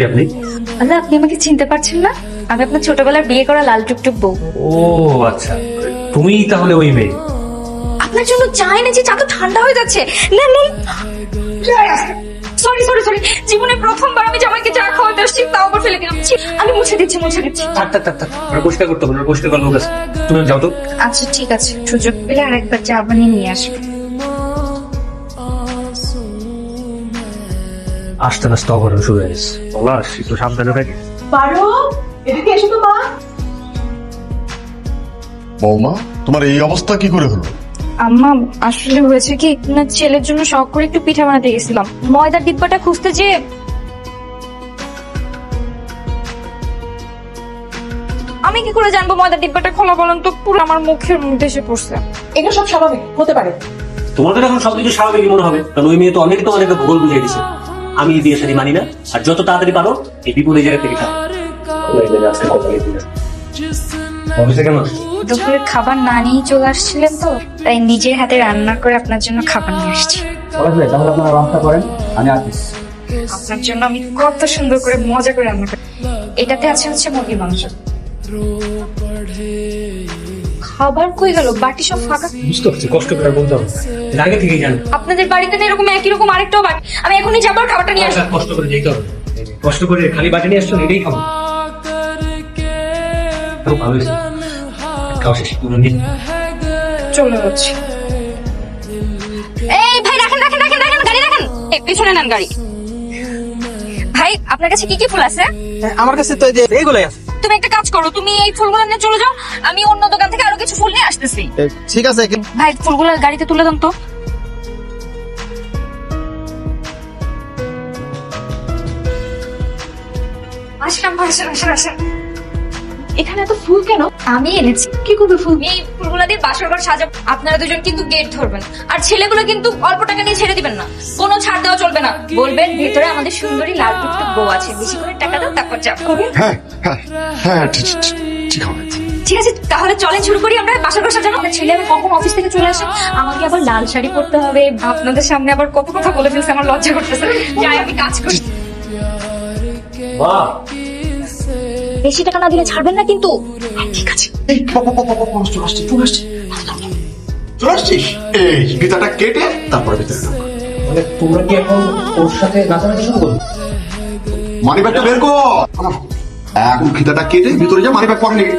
আপনি আল্লাহ, আপনি আমাকে চিনতে পারছেন না? আমি আপনার ছোটবেলার বিয়ে করা লাল টুকটুক বউ। ও আচ্ছা, তুমি তাহলে ওই মেয়ে। আপনার জন্য চা এনেছি, চা তো ঠান্ডা হয়ে যাচ্ছে। না না, সরি সরি সরি, জীবনে প্রথমবার আমি জামাইকে চা খাওয়াতে আসছি, তাও আবার ফেলে দিলাম। ছি, আমি মুছে দিচ্ছি। থাক থাক থাক থাক, আমরা পরিষ্কার করতে হবে, পরিষ্কার করার লোক আছে। তুমি যাও তো। আচ্ছা ঠিক আছে, সুযোগ পেলে আরেকবার চা বানিয়ে নিয়ে আসবে। আস্তে আস্তে অঘটন শুরু হয়ে গেছে। পলাশ, একটু সাবধানে থাকে। পারো, এদিকে এসো তো মা। বৌমা, তোমার এই অবস্থা কি করে হলো? আম্মা, আসলে হয়েছে কি, না ছেলের জন্য শখ করে একটু পিঠা বানাতে গেছিলাম, ময়দার ডিব্বাটা খুঁজতে যে আমি কি করে জানবো ময়দার ডিব্বাটা খোলা, বলেন তো? পুরো আমার মুখের মধ্যে এসে পড়ছে। এগুলো সব স্বাভাবিক হতে পারে। তোমাদের এখন সবকিছু স্বাভাবিক মনে হবে, কারণ ওই মেয়ে তো অনেক তোমাদেরকে ভূগোল বুঝিয়ে দিছে। আমি বিয়ে শাদী মানি না, আর যত তাড়াতাড়ি পারো এই বিপুল এই জায়গা থেকে খাও। অফিসে কেন আসছো? দুপুরের খাবার না নিয়ে চলে আসছিলেন তো, তাই নিজের হাতে রান্না করে আপনার জন্য খাবার নিয়ে আসছি। তাহলে আপনারা রান্না করেন, আমি আসছি। আপনার জন্য আমি কত সুন্দর করে মজা করে রান্না করি। এটাতে আছে হচ্ছে মুরগির মাংস। খাবার কই গেল? বাটি সব ফাঁকা। বুঝতে পারছি, কষ্ট করে বলতে হবে, আগে থেকেই জানি। আপনাদের বাড়িতে না এরকম একই রকম আরেকটাও বাটি? আমি এখনই যাবো আর খাবারটা নিয়ে আসবো। কষ্ট করে যেতে হবে, কষ্ট করে খালি বাটি নিয়ে আসছো, এটাই খাবো। ভালো হয়েছে, খাও শেষ পুরো দিন। চলে যাচ্ছি। এই ভাই, রাখেন রাখেন রাখেন রাখেন, গাড়ি রাখেন। এই পিছনে নেন গাড়ি। ভাই, আপনার কাছে কি কি ফুল আছে? আমার কাছে তো এই যে এইগুলাই আছে। তুমি একটা কাজ করো, তুমি এই ফুলগুলো নিয়ে চলে যাও, আমি অন্য দোকান থেকে আরো কিছু ফুল নিয়ে আসতেছি। ঠিক আছে। ভাই, ফুলগুলো গাড়িতে তুলে দেন তো। আসলাম, আসেন আসেন আসেন। এখানে এত ফুল কেন? আমি এনেছি। কি করবে ফুল? এই ফুলগুলো দিয়ে বাসর ঘর সাজাবো। আপনারা দুজন কিন্তু গেট ধরবেন, আর ছেলেগুলো কিন্তু অল্প টাকা নিয়ে ছেড়ে দিবেন না, কোনো ছাড় দেওয়া চলবে না। বলবেন ভেতরে আমাদের সুন্দরী লাল টুকটুক বউ আছে, বেশি করে টাকা দাও, তারপর চাপ করবেন। হ্যাঁ হ্যাঁ হ্যাঁ, ঠিক হবে। ঠিক আছে, তাহলে চলেন শুরু করি আমরা বাসর ঘর সাজানো। আপনার ছেলে আমি কখন অফিস থেকে চলে আসে, আমাকে আবার লাল শাড়ি পরতে হবে। আপনাদের সামনে আবার কত কথা বলে ফেলছে, আমার লজ্জা করতেছে। যাই, আমি কাজ করি। বাহ, বেশি টাকা না দিলে ছাড়বেন না কিন্তু। ঠিক আছে। এই চলে আসছিস? এই ফিতাটা কেটে তারপরে ভিতরে ঢোক। মানে তোমরা কি এখন ওর সাথে নাচানাচি শুরু করবে? মানি ব্যাগটা বের কর। এখন ফিতাটা কেটে ভিতরে যা, মানি ব্যাগ পরে নিবি।